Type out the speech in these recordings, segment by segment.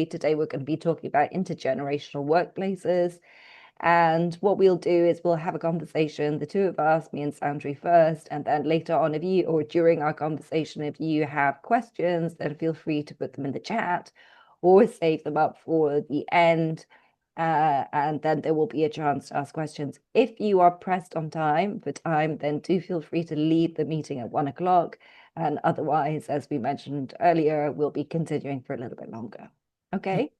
Today we're going to be talking about intergenerational workplaces. And what we'll do is we'll have a conversation, the two of us, me and Soundari first, and then later on, if you, or during our conversation, if you have questions, then feel free to put them in the chat or save them up for the end. And then there will be a chance to ask questions. If you are pressed on time for time, then do feel free to leave the meeting at 1 o'clock. And otherwise, as we mentioned earlier, we'll be continuing for a little bit longer. Okay.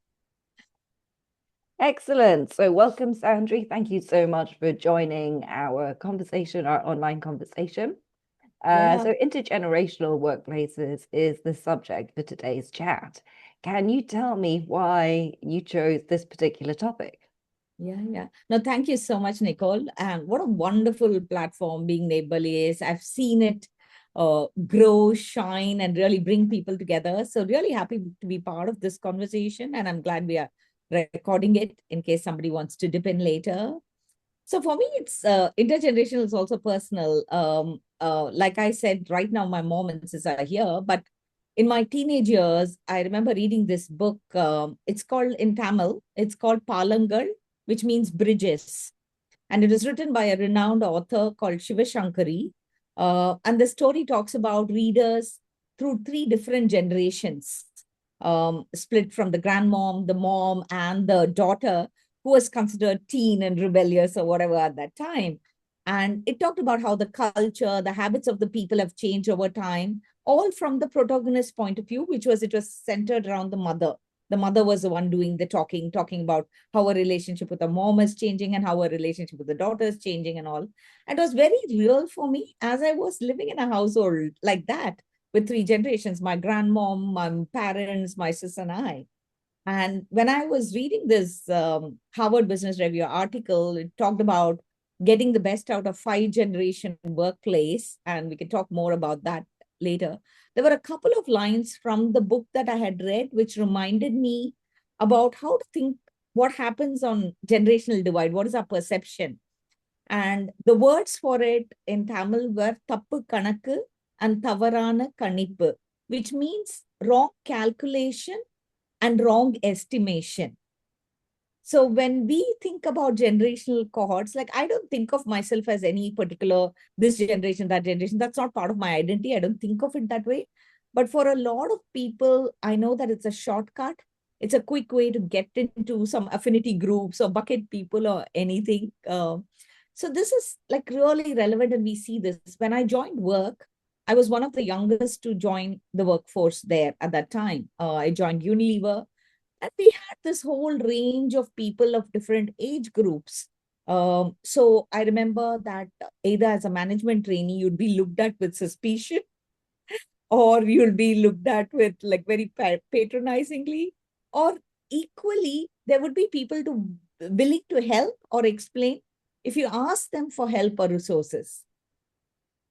Excellent. So welcome, Soundari. Thank you so much for joining our conversation, our online conversation. So intergenerational workplaces is the subject for today's chat. Can you tell me why you chose this particular topic? Yeah. No, thank you so much, Nicole. And what a wonderful platform Being Neighbourly is. I've seen it grow, shine, and really bring people together. So really happy to be part of this conversation. And I'm glad we are recording it in case somebody wants to dip in later. So for me, it's intergenerational is also personal. Like I said, right now my mom and sister are here, but in my teenage years, I remember reading this book. It's called in Tamil, it's called Palangal, which means bridges. And it is written by a renowned author called Shiva Shankari. And the story talks about readers through three different generations, split from the grandmom, the mom, and the daughter, who was considered teen and rebellious or whatever at that time. And it talked about how the culture, the habits of the people have changed over time, all from the protagonist's point of view, which was it was centered around the mother. The mother was the one doing the talking about how her relationship with the mom is changing and how her relationship with the daughter is changing and all. And it was very real for me as I was living in a household like that with three generations, my grandmom, my parents, my sister and I. And when I was reading this Harvard Business Review article, it talked about getting the best out of 5-generation workplace. And we can talk more about that later. There were a couple of lines from the book that I had read, which reminded me about how to think what happens on generational divide. What is our perception? And the words for it in Tamil were tappu kanakku and tavarana kanippu, which means wrong calculation and wrong estimation. So when we think about generational cohorts, like I don't think of myself as any particular, this generation, that generation. That's not part of my identity. I don't think of it that way. But for a lot of people, I know that it's a shortcut. It's a quick way to get into some affinity groups or bucket people or anything. So this is like really relevant. And we see this. When I joined work, I was one of the youngest to join the workforce there at that time. I joined Unilever. And we had this whole range of people of different age groups. So I remember that either as a management trainee, you'd be looked at with suspicion, or you'll be looked at with like very patronizingly, or equally, there would be people to willing to help or explain if you ask them for help or resources.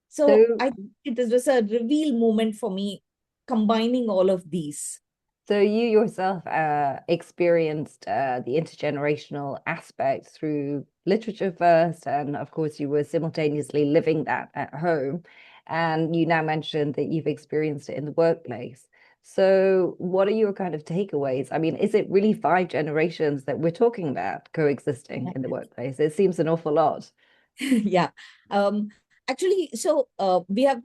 So I think it was a reveal moment for me, combining all of these. So you yourself experienced the intergenerational aspect through literature first, and of course you were simultaneously living that at home. And you now mentioned that you've experienced it in the workplace. So what are your kind of takeaways? I mean, is it really 5 generations that we're talking about coexisting in the workplace? It seems an awful lot. Yeah. Actually, so we have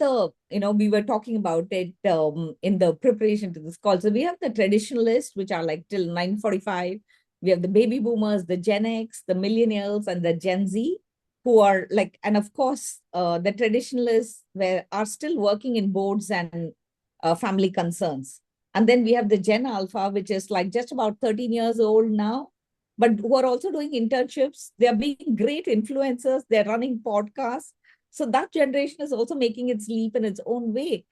we were talking about it in the preparation to this call. So we have the traditionalists, which are like till 9:45. We have the baby boomers, the Gen X, the millennials, and the Gen Z, who are like, and of course, the traditionalists are still working in boards and family concerns. And then we have the Gen Alpha, which is like just about 13 years old now, but who are also doing internships. They are being great influencers. They're running podcasts. So that generation is also making its leap in its own way.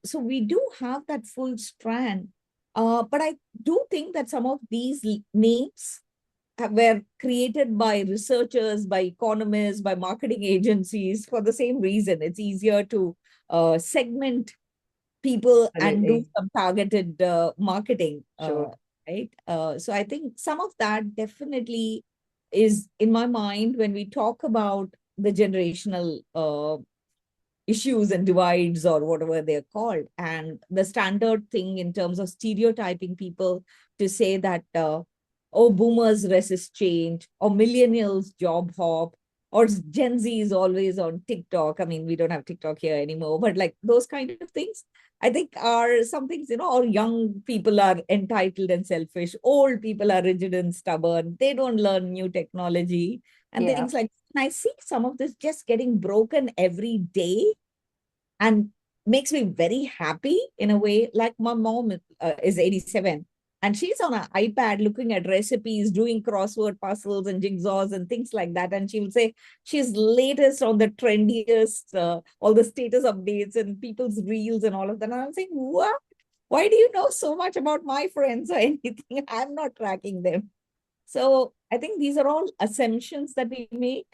So we do have that full strand. But I do think that some of these names were created by researchers, by economists, by marketing agencies for the same reason. It's easier to segment people and do some targeted marketing. Sure. Right. So I think some of that definitely is in my mind when we talk about the generational issues and divides or whatever they're called. And the standard thing in terms of stereotyping people to say that, oh, boomers resist change, or millennials job hop, or Gen Z is always on TikTok. I mean, we don't have TikTok here anymore, but like those kind of things, I think are some things, or young people are entitled and selfish. Old people are rigid and stubborn. They don't learn new technology and Yeah, things like that. And I see some of this just getting broken every day, and makes me very happy in a way. Like my mom is 87, and she's on an iPad looking at recipes, doing crossword puzzles and jigsaws and things like that. And she will say she's latest on the trendiest, all the status updates and people's reels and all of that. And I'm saying, what? Why do you know so much about my friends or anything? I'm not tracking them. So I think these are all assumptions that we make.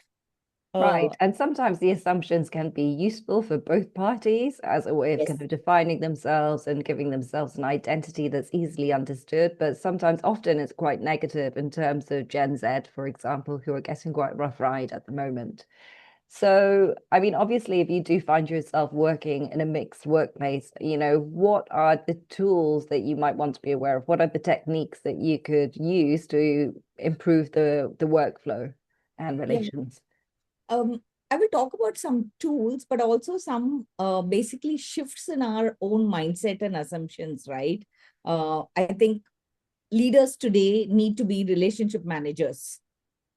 Uh, right. And sometimes the assumptions can be useful for both parties as a way of kind yes. of defining themselves and giving themselves an identity that's easily understood. But sometimes, often, it's quite negative in terms of Gen Z, for example, who are getting quite a rough ride at the moment. So, I mean, obviously, if you do find yourself working in a mixed workplace, what are the tools that you might want to be aware of? What are the techniques that you could use to improve the workflow and Yeah. relations? um, I will talk about some tools, but also some basically shifts in our own mindset and assumptions, right? I think leaders today need to be relationship managers,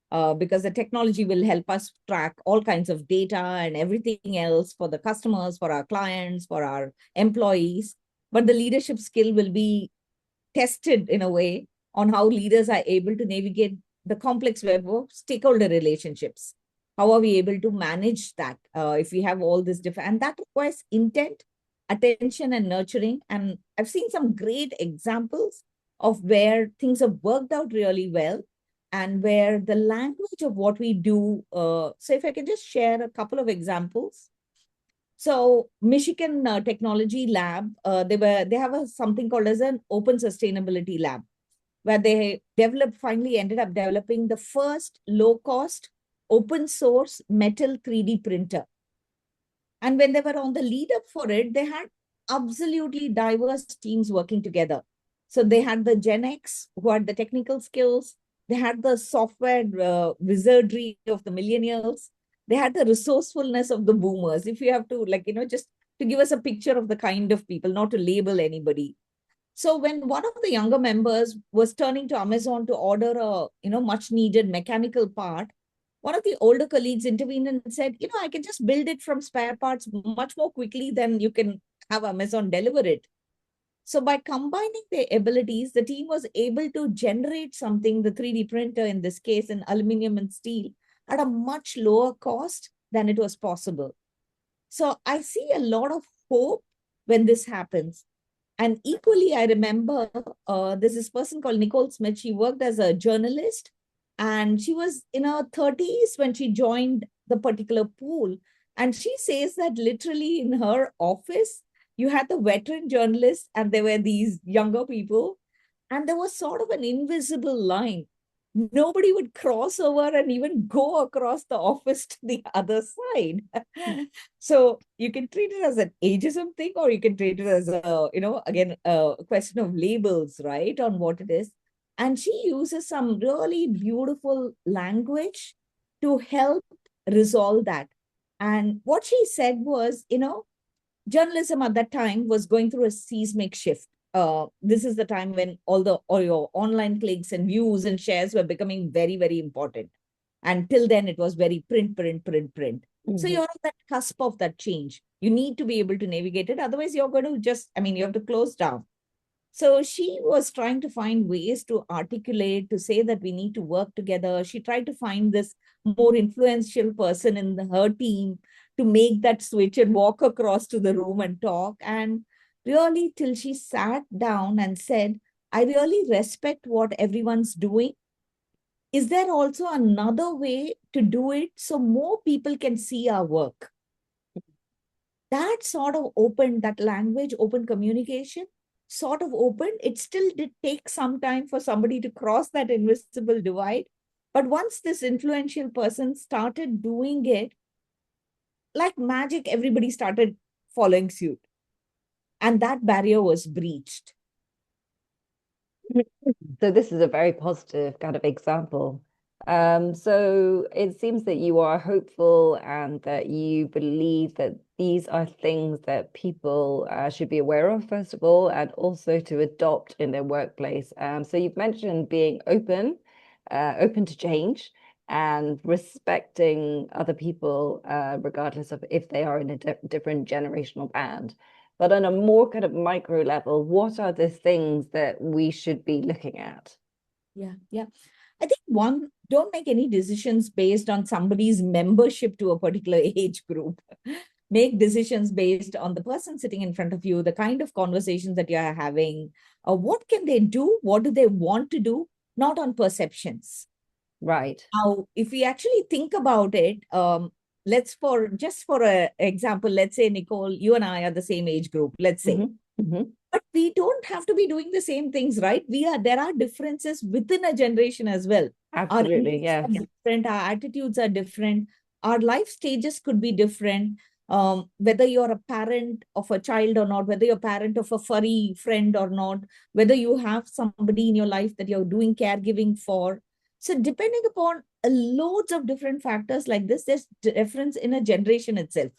because the technology will help us track all kinds of data and everything else for the customers, for our clients, for our employees. But the leadership skill will be tested in a way on how leaders are able to navigate the complex web of stakeholder relationships. How are we able to manage that if we have all this different, and that requires intent, attention, and nurturing. And I've seen some great examples of where things have worked out really well, and where the language of what we do. So if I can just share a couple of examples. So Michigan Technology Lab, they have something called as an open sustainability lab, where they finally ended up developing the first low cost open source metal 3D printer. And when they were on the lead up for it, they had absolutely diverse teams working together. So they had the Gen X who had the technical skills, they had the software wizardry of the millennials, they had the resourcefulness of the boomers. If you have to, like, just to give us a picture of the kind of people, not to label anybody. So when one of the younger members was turning to Amazon to order a much needed mechanical part, one of the older colleagues intervened and said, I can just build it from spare parts much more quickly than you can have Amazon deliver it. So by combining their abilities, the team was able to generate something, the 3D printer in this case, in aluminum and steel, at a much lower cost than it was possible. So I see a lot of hope when this happens. And equally, I remember there's this person called Nicole Smith. She worked as a journalist, and she was in her 30s when she joined the particular pool. And she says that literally in her office, you had the veteran journalists and there were these younger people. And there was sort of an invisible line. Nobody would cross over and even go across the office to the other side. So you can treat it as an ageism thing, or you can treat it as again, a question of labels, right, on what it is. And she uses some really beautiful language to help resolve that. And what she said was, journalism at that time was going through a seismic shift. This is the time when all your online clicks and views and shares were becoming very, very important. And till then, it was very print, print, print, print. So Mhm. you're on that cusp of that change. You need to be able to navigate it. Otherwise, you're going to you have to close down. So she was trying to find ways to articulate, to say that we need to work together. She tried to find this more influential person in her team to make that switch and walk across to the room and talk. And really, till she sat down and said, I really respect what everyone's doing. Is there also another way to do it so more people can see our work? That sort of opened that language, open communication, sort of opened. It still did take some time for somebody to cross that invisible divide. But once this influential person started doing it, like magic, everybody started following suit. And that barrier was breached. So this is a very positive kind of example. So it seems that you are hopeful and that you believe that these are things that people should be aware of, first of all, and also to adopt in their workplace. So you've mentioned being open to change and respecting other people, regardless of if they are in a different generational band. But on a more kind of micro level, what are the things that we should be looking at? Yeah, yeah. I think one, don't make any decisions based on somebody's membership to a particular age group. Make decisions based on the person sitting in front of you, the kind of conversations that you are having. What can they do? What do they want to do? Not on perceptions. Right. Now, if we actually think about it, let's for just for a example, let's say, Nicole, you and I are the same age group, let's say. But we don't have to be doing the same things, right? There are differences within a generation as well. Our Absolutely, interests are yes. different, our attitudes are different, our life stages could be different. Whether you're a parent of a child or not, whether you're a parent of a furry friend or not, whether you have somebody in your life that you're doing caregiving for. So depending upon loads of different factors like this, there's difference in a generation itself.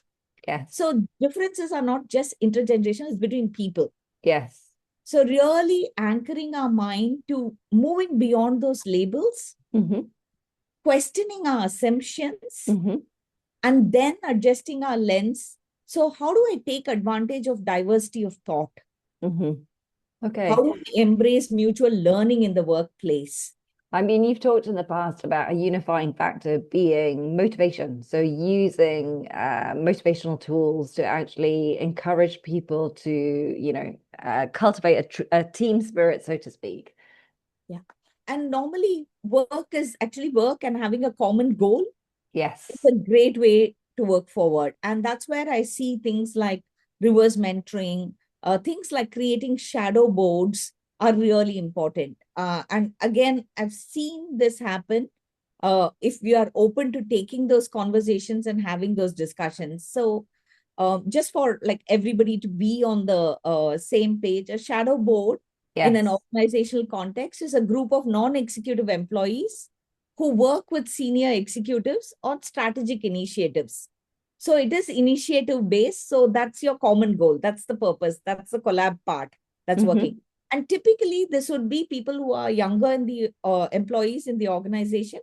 Yes. So differences are not just intergenerational, it's between people. Yes. So really anchoring our mind to moving beyond those labels, questioning our assumptions, and then adjusting our lens. So how do I take advantage of diversity of thought? How Okay. do we embrace mutual learning in the workplace? I mean, you've talked in the past about a unifying factor being motivation. So using motivational tools to actually encourage people to, cultivate a team spirit, so to speak. Yeah. And normally work is actually work and having a common goal. It's Yes. a great way to work forward. And that's where I see things like reverse mentoring, things like creating shadow boards are really important. And again, I've seen this happen if we are open to taking those conversations and having those discussions. So just for like everybody to be on the same page, a shadow board in an Yes. organizational context is a group of non-executive employees who work with senior executives on strategic initiatives. So it is initiative based. So that's your common goal. That's the purpose. That's the collab part that's working. And typically, this would be people who are younger in the employees in the organization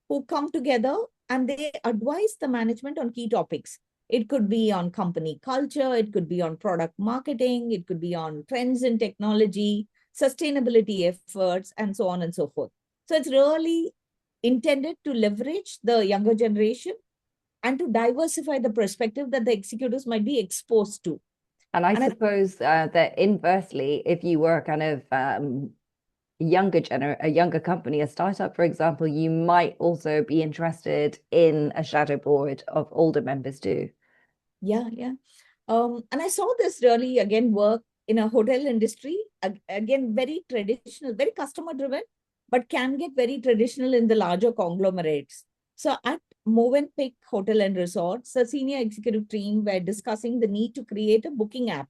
who come together and they advise the management on key topics. It could be on company culture, it could be on product marketing, it could be on trends in technology, sustainability efforts, and so on and so forth. So it's really intended to leverage the younger generation and to diversify the perspective that the executives might be exposed to. And I And I, suppose that inversely, if you were kind of a younger company, a startup, for example, you might also be interested in a shadow board of older members too. yeah, yeah. And I saw this really again work in a hotel industry, again, very traditional, very customer driven, but can get very traditional in the larger conglomerates. So at Movenpick Hotel and Resorts, the senior executive team were discussing the need to create a booking app.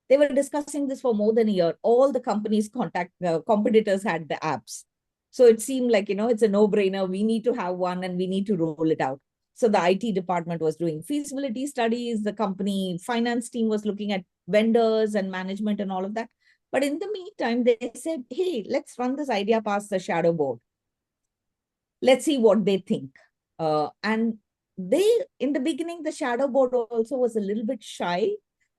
They were discussing this for more than a year. All the companies contact competitors had the apps. So it seemed like, it's a no-brainer. We need to have one and we need to roll it out. So the IT department was doing feasibility studies. The company finance team was looking at vendors and management and all of that. But in the meantime, they said, hey, let's run this idea past the shadow board. Let's see what they think. And in the beginning, the shadow board also was a little bit shy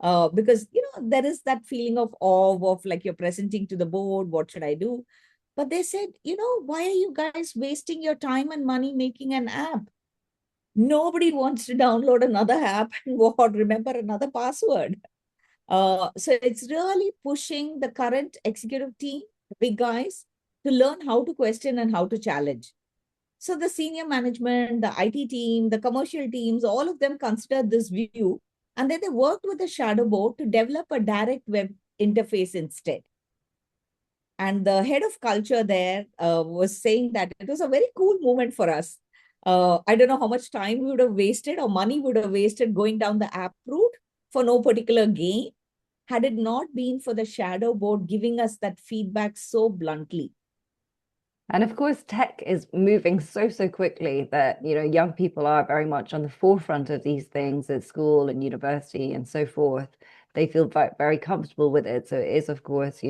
because, there is that feeling of awe of like you're presenting to the board, what should I do? But they said, why are you guys wasting your time and money making an app? Nobody wants to download another app and remember another password. So it's really pushing the current executive team, the big guys, to learn how to question and how to challenge. So the senior management, the IT team, the commercial teams, all of them considered this view. And then they worked with the shadow board to develop a direct web interface instead. And the head of culture there was saying that it was a very cool moment for us. I don't know how much time we would have wasted or money would have wasted going down the app route for no particular gain. had it not been for the shadow board giving us that feedback so bluntly. And of course, tech is moving so quickly that, young people are very much on the forefront of these things at school and university and so forth. They feel very comfortable with it. So it is, of course,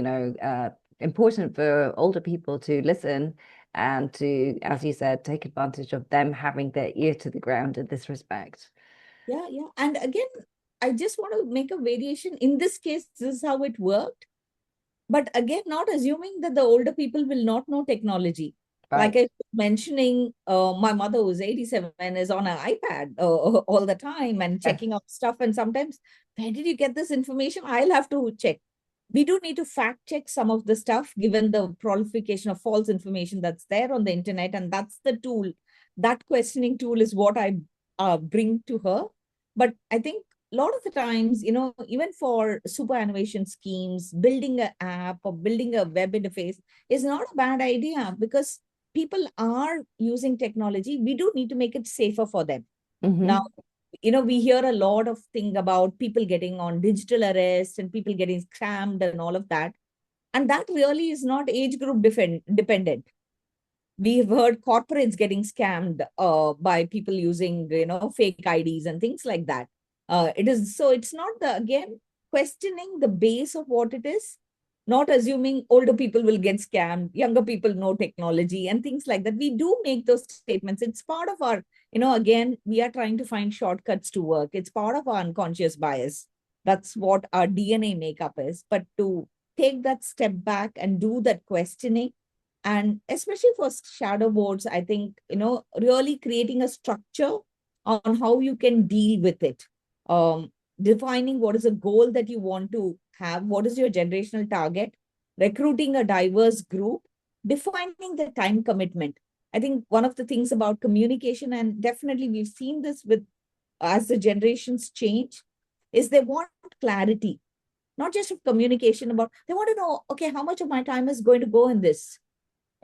important for older people to listen and to, as you said, take advantage of them having their ear to the ground in this respect. Yeah, yeah. And again, I just want to make a variation. In this case, this is how it worked. But again, not assuming that the older people will not know technology. Like Right. I was mentioning, my mother who's 87 is on an iPad all the time and Yes. checking out stuff. And sometimes, where did you get this information? I'll have to check. We do need to fact check some of the stuff given the proliferation of false information that's there on the internet. And that's the tool. That questioning tool is what I bring to her. But I think a lot of the times, even for superannuation schemes, building an app or building a web interface is not a bad idea because people are using technology. We do need to make it safer for them. Now, Mm-hmm. we hear a lot of thing about people getting on digital arrest and people getting scammed and all of that. And that really is not age group dependent. We've heard corporates getting scammed by people using, fake IDs and things like that. It's not again, questioning the base of what it is, not assuming older people will get scammed, younger people know technology and things like that. We do make those statements. It's part of our, again, we are trying to find shortcuts to work. It's part of our unconscious bias. That's what our DNA makeup is. But to take that step back and do that questioning, and especially for shadow boards, I think, really creating a structure on how you can deal with it. Defining what is a goal that you want to have, what is your generational target, recruiting a diverse group, defining the time commitment. I think one of the things about communication, and definitely we've seen this with as the generations change, is they want clarity, not just of communication about, they want to know, okay, how much of my time is going to go in this?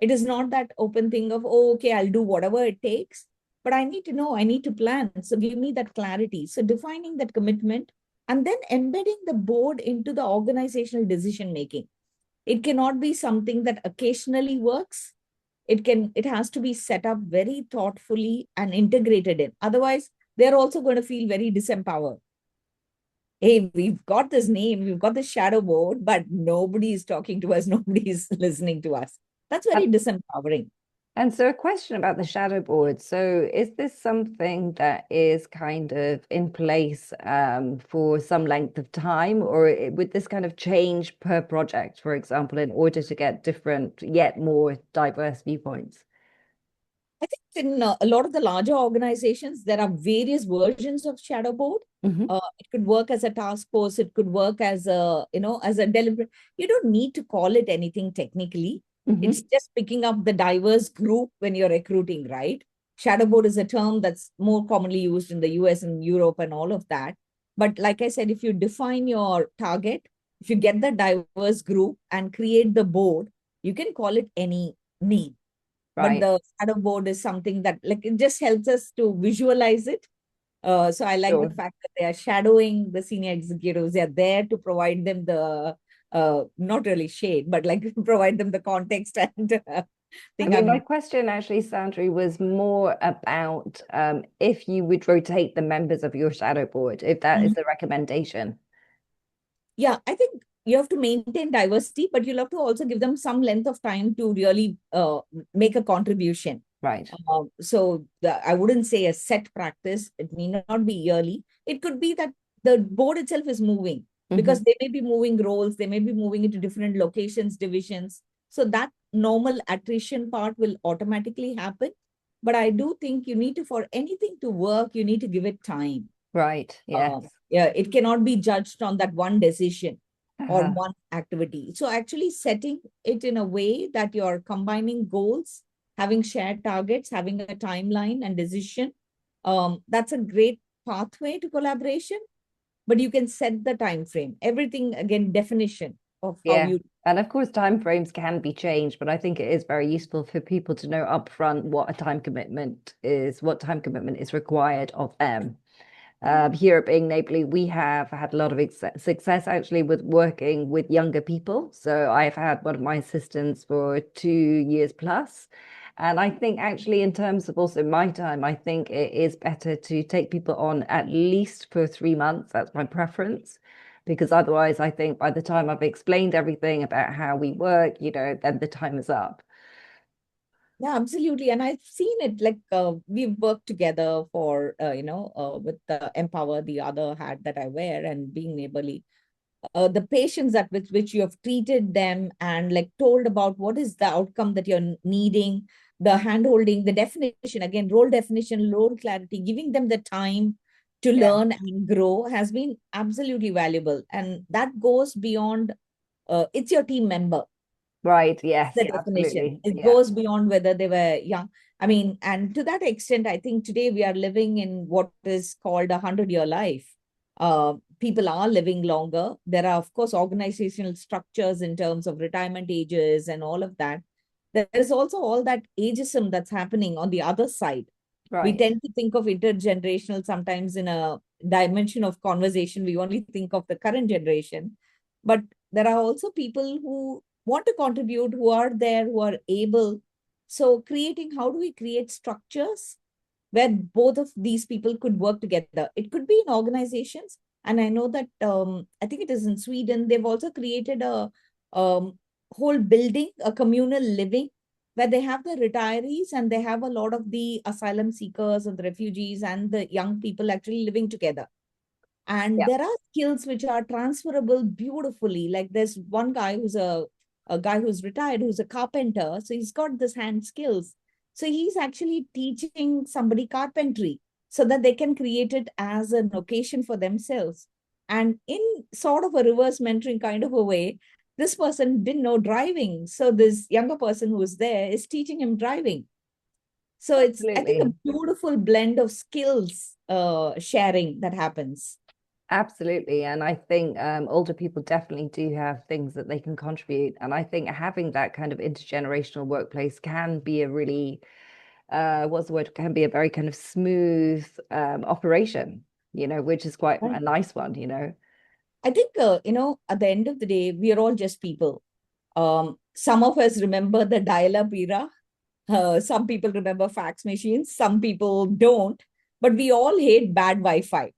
It is not that open thing of, oh, okay, I'll do whatever it takes, but I need to know, I need to plan. So give me that clarity. So defining that commitment and then embedding the board into the organizational decision making. It cannot be something that occasionally works. It has to be set up very thoughtfully and integrated in. Otherwise, they're also going to feel very disempowered. Hey, we've got this name, we've got this shadow board, but nobody is talking to us, nobody is listening to us. That's very disempowering. And so, a question about the shadow board. So, is this something that is kind of in place for some length of time, or would this kind of change per project, for example, in order to get different, yet more diverse viewpoints? I think in a lot of the larger organizations, there are various versions of shadow board. Hmm. It could work as a task force. It could work as as a deliberate. You don't need to call it anything technically. It's Hmm. just picking up the diverse group when you're recruiting, right? Shadow board is a term that's more commonly used in the US and Europe and all of that. But like I said, if you define your target, if you get the diverse group and create the board, you can call it any name, but Right. the shadow board is something that like it just helps us to visualize it. So I like the Sure. fact that they are shadowing the senior executives. They are there to provide them the not really shade, but like provide them the context and I thing. mean, my question actually, Sandri, was more about if you would rotate the members of your shadow board, if that is Mhm. the recommendation. Yeah, I think you have to maintain diversity, but you'll have to also give them some length of time to really make a contribution. Right. I wouldn't say a set practice. It may not be yearly. It could be that the board itself is moving because Hmm. they may be moving roles, they may be moving into different locations, divisions. So that normal attrition part will automatically happen. But I do think you need to, for anything to work, you need to give it time. Right. Yes. Yeah, it cannot be judged on that one decision or Uh-huh. one activity. So actually setting it in a way that you're combining goals, having shared targets, having a timeline and decision. That's a great pathway to collaboration, but you can set the time frame. Everything again, definition of how Yeah. you. And of course, time frames can be changed, but I think it is very useful for people to know upfront what time commitment is required of them. Here at Being Neighbourly, we have had a lot of success actually with working with younger people. So I've had one of my assistants for 2 years plus. And I think actually, in terms of also my time, I think it is better to take people on at least for 3 months. That's my preference. Because otherwise, I think by the time I've explained everything about how we work, then the time is up. Yeah, absolutely. And I've seen it like we've worked together for, with the Empower, the other hat that I wear, and Being Neighborly. The patience that with which you have treated them and like told about what is the outcome that you're needing, the hand holding, the definition, again, role definition, role clarity, giving them the time to Yeah. learn and grow has been absolutely valuable. And that goes beyond, it's your team member, Right. Yes, the definition. absolutely. It Yeah. goes beyond whether they were young. I mean, and to that extent, I think today we are living in what is called 100-year life. People are living longer. There are, of course, organizational structures in terms of retirement ages and all of that. There is also all that ageism that's happening on the other side. We Right. tend to think of intergenerational sometimes in a dimension of conversation. We only think of the current generation. But there are also people who want to contribute, who are there, who are able. So, creating how do we create structures where both of these people could work together? It could be in organizations. And I know that I think it is in Sweden, they've also created a whole building, a communal living where they have the retirees and they have a lot of the asylum seekers and the refugees and the young people actually living together. And Yeah. there are skills which are transferable beautifully. Like there's one guy who's a guy who's retired, who's a carpenter. So he's got this hand skills. So he's actually teaching somebody carpentry so that they can create it as an occasion for themselves. And in sort of a reverse mentoring kind of a way, this person didn't know driving. So this younger person who is there is teaching him driving. So it's, I think, a Absolutely. beautiful blend of skills sharing that happens. Absolutely. And I think older people definitely do have things that they can contribute. And I think having that kind of intergenerational workplace can be a really, what's the word, can be a very kind of smooth operation, which is quite a Right. nice one. I think, at the end of the day, we are all just people. Some of us remember the dial-up era. Some people remember fax machines. Some people don't. But we all hate bad Wi-Fi.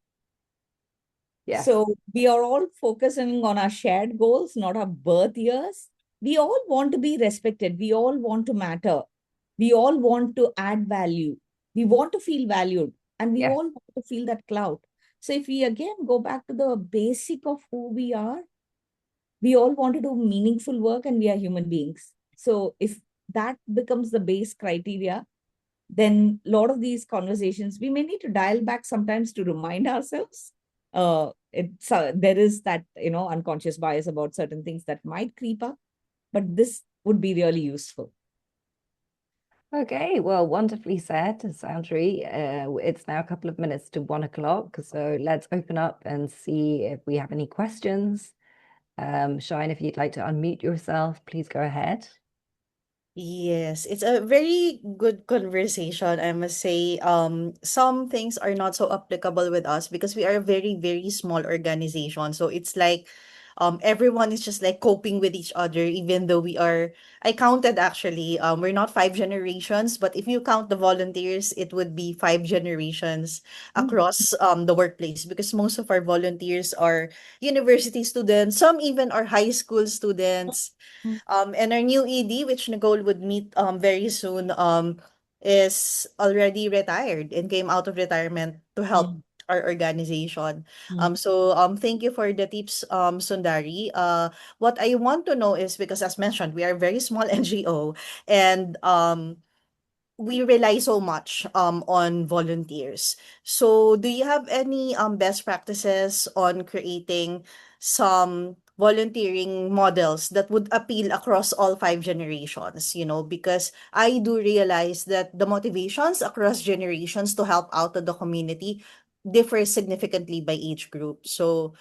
Yes. So we are all focusing on our shared goals, not our birth years. We all want to be respected. We all want to matter. We all want to add value. We want to feel valued. And we Yes. all want to feel that clout. So if we again go back to the basic of who we all want to do meaningful work and we are human beings. So if that becomes the base criteria, then a lot of these conversations, we may need to dial back sometimes to remind ourselves. There is that, unconscious bias about certain things that might creep up, but this would be really useful. Okay, well, wonderfully said, Soundari. It's now a couple of minutes to 1 o'clock, so let's open up and see if we have any questions. Shine, if you'd like to unmute yourself, please go ahead. Yes, it's a very good conversation, I must say. Some things are not so applicable with us because we are a very, very small organization. So it's like everyone is just like coping with each other, even though I counted actually, we're not 5 generations, but if you count the volunteers, it would be 5 generations Mm, across the workplace because most of our volunteers are university students, some even are high school students. mm, And our new ED, which Nicole would meet very soon, is already retired and came out of retirement to help mm, our organization. mm. Thank you for the tips, Sundari. What I want to know is because as mentioned, we are a very small NGO and we rely so much on volunteers. So do you have any best practices on creating some volunteering models that would appeal across all 5 generations, because I do realize that the motivations across generations to help out to the community differ significantly by age group. So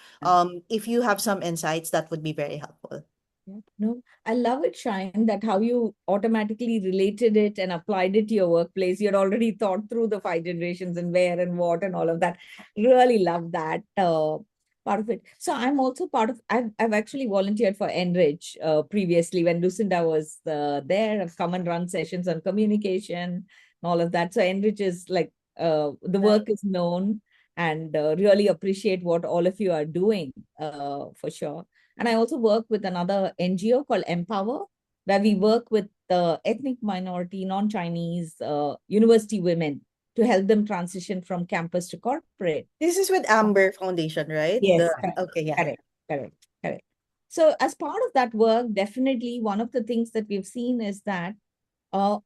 if you have some insights, that would be very helpful. Yeah. No, I love it, Shine, that how you automatically related it and applied it to your workplace. You had already thought through the 5 generations and where and what and all of that. Really love that part of it. So I'm also part of, I've actually volunteered for Enrich previously when Lucinda was there. I've come and run sessions on communication and all of that. So Enrich is like, the work is known, and really appreciate what all of you are doing for sure. And I also work with another NGO called Empower, where we work with the ethnic minority, non-Chinese university women to help them transition from campus to corporate. This is with Amber Foundation, right? Yes, Okay, yeah. correct, correct, correct. So as part of that work, definitely one of the things that we've seen is that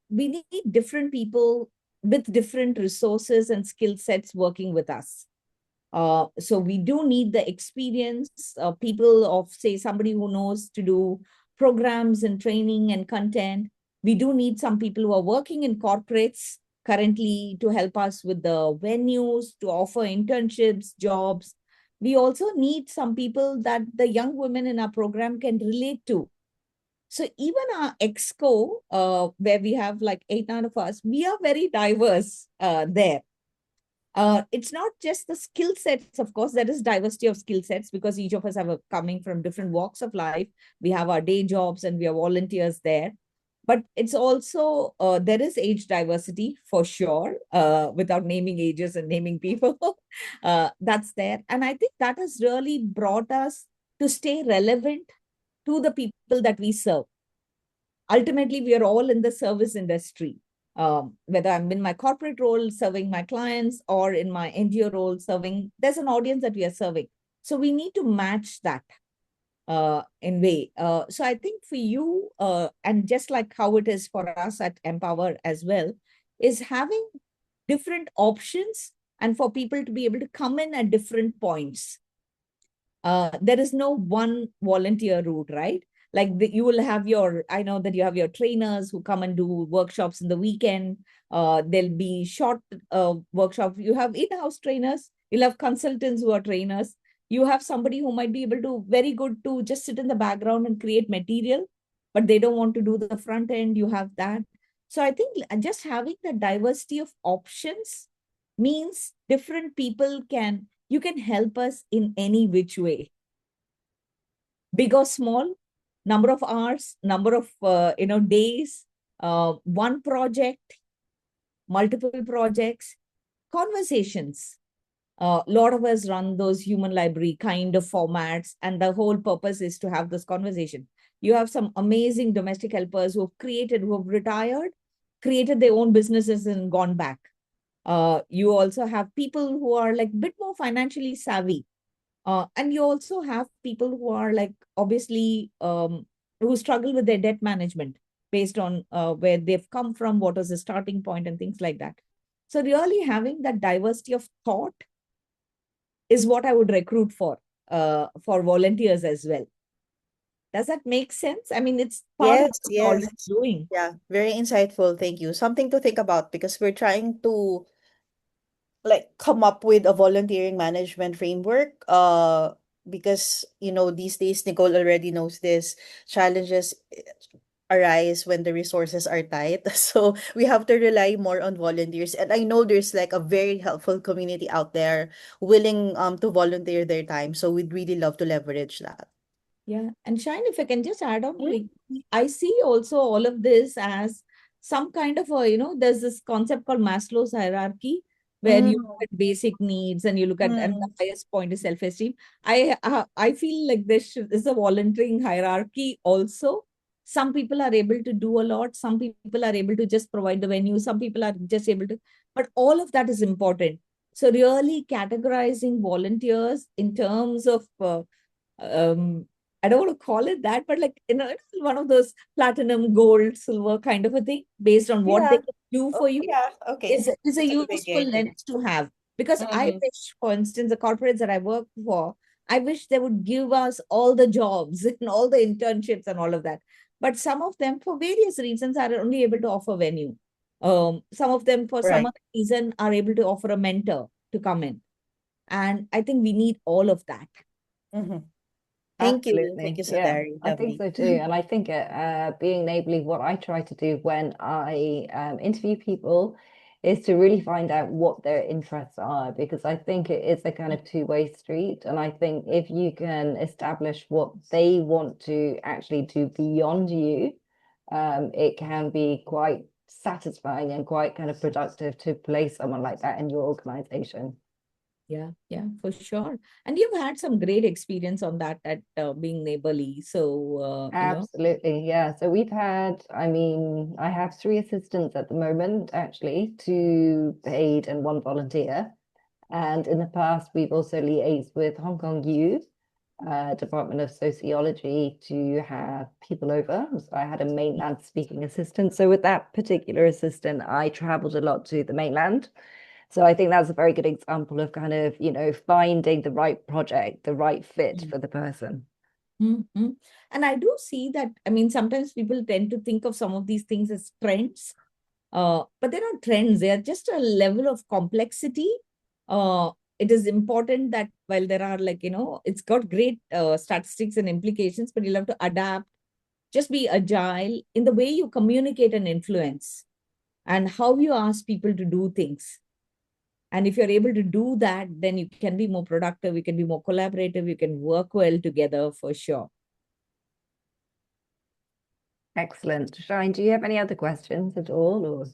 we need different people with different resources and skill sets working with us. So we do need the experience, people of, say, somebody who knows to do programs and training and content. We do need some people who are working in corporates currently to help us with the venues, to offer internships, jobs. We also need some people that the young women in our program can relate to. So even our exco, where we have like 8, 9 of us, we are very diverse there. It's not just the skill sets, of course, there is diversity of skill sets because each of us have coming from different walks of life. We have our day jobs and we are volunteers there. But it's also, there is age diversity for sure, without naming ages and naming people. That's there. And I think that has really brought us to stay relevant to the people that we serve. Ultimately, we are all in the service industry. Whether I'm in my corporate role serving my clients or in my NGO role serving, there's an audience that we are serving. So we need to match that in way. So I think for you, and just like how it is for us at Empower as well, is having different options and for people to be able to come in at different points. There is no one volunteer route, right? Like you will have your, I know that you have your trainers who come and do workshops in the weekend. There'll be short workshops. You have in-house trainers. You'll have consultants who are trainers. You have somebody who might be able to, very good to just sit in the background and create material, but they don't want to do the front end. You have that. So I think just having the diversity of options means different people can, you can help us in any which way. Big or small, number of hours, number of days, one project, multiple projects, conversations. A lot of us run those human library kind of formats, and the whole purpose is to have this conversation. You have some amazing domestic helpers who have created, who have retired, created their own businesses and gone back. You also have people who are like a bit more financially savvy. And you also have people who are like, obviously, who struggle with their debt management based on where they've come from, what was the starting point and things like that. So really having that diversity of thought is what I would recruit for volunteers as well. Does that make sense? I mean, it's part of Yes, what we're already yes. doing. Yeah, very insightful. Thank you. Something to think about because we're trying to like come up with a volunteering management framework. Because these days Nicole already knows this, challenges arise when the resources are tight. So we have to rely more on volunteers. And I know there's like a very helpful community out there willing to volunteer their time. So we'd really love to leverage that. Yeah. And Shine, if I can just add on Mm, quickly, I see also all of this as some kind of a, there's this concept called Maslow's hierarchy, where you look mm, at basic needs and you look at, and the mm. highest point is self-esteem. I feel like is a volunteering hierarchy also. Some people are able to do a lot. Some people are able to just provide the venue. Some people are just able to, but all of that is important. So really categorizing volunteers in terms of, um, I don't want to call it that, but like, it's one of those platinum, gold, silver kind of a thing based on what they Yeah. can do Oh, for you yeah. Okay. is a That's a good useful idea. lens to have. Because I Mm-hmm. wish, for instance, the corporates that I work for, I wish they would give us all the jobs and all the internships and all of that. But some of them, for various reasons, are only able to offer venue. Some of them, for some Right. other reason, are able to offer a mentor to come in. And I think we need all of that. Mm-hmm. Thank you. Absolutely. Thank you, Yeah, Soundari. I think Lovely. so too. And I think Being Neighbourly, what I try to do when I interview people is to really find out what their interests are, because I think it is a kind of two-way street. And I think if you can establish what they want to actually do beyond you, it can be quite satisfying and quite kind of productive to place someone like that in your organization. Yeah, for sure. And you've had some great experience on that at Being Neighborly. So, Absolutely, yeah. So we've had, I mean, I have 3 assistants at the moment, actually, 2 paid and 1 volunteer. And in the past, we've also liaised with Hong Kong U, Department of Sociology, to have people over. So I had a mainland speaking assistant. So with that particular assistant, I traveled a lot to the mainland. So I think that's a very good example of kind of, finding the right project, the right fit for the person. Mhm. And I do see that, I mean, sometimes people tend to think of some of these things as trends, but they're not trends. They are just a level of complexity. It is important that while there are it's got great statistics and implications, but you'll have to adapt, just be agile in the way you communicate and influence and how you ask people to do things. And if you're able to do that, then you can be more productive, you can be more collaborative, you can work well together for sure. Excellent. Shine, do you have any other questions at all? Or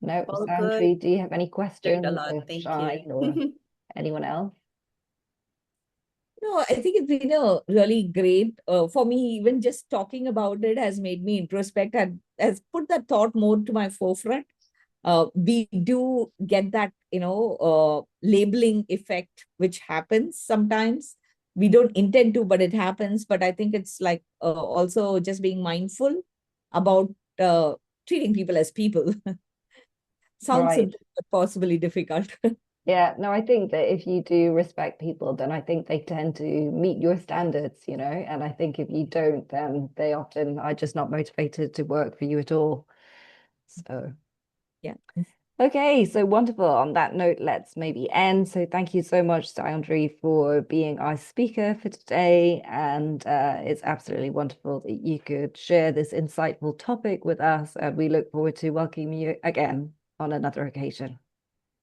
no, All good. Soundari, do you have any Learned a questions? lot. Or Thank Shine or you. anyone else? No, I think it's been a really great for me. Even just talking about it has made me introspect and has put that thought more to my forefront. We do get that, labeling effect, which happens sometimes. We don't intend to, but it happens. But I think it's like also just being mindful about treating people as people. Sounds Right. simple, but possibly difficult. Yeah, no, I think that if you do respect people, then I think they tend to meet your standards, and I think if you don't, then they often are just not motivated to work for you at all. So, Yeah. okay, so wonderful. On that note, let's maybe end. So thank you so much, Soundri, for being our speaker for today. And it's absolutely wonderful that you could share this insightful topic with us. And we look forward to welcoming you again on another occasion.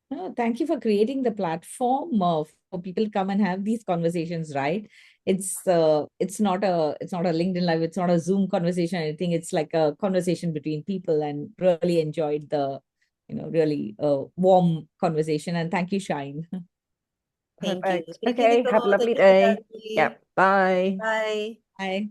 No, thank you for creating the platform for people to come and have these conversations, right? It's not a LinkedIn Live, it's not a Zoom conversation, I think it's like a conversation between people, and really enjoyed the really warm conversation. And thank you, Shine. Thank you. Perfect. Thank you, Okay, have a Nicole. Thank lovely you, day. Soundari. Yep, bye. Bye. Bye.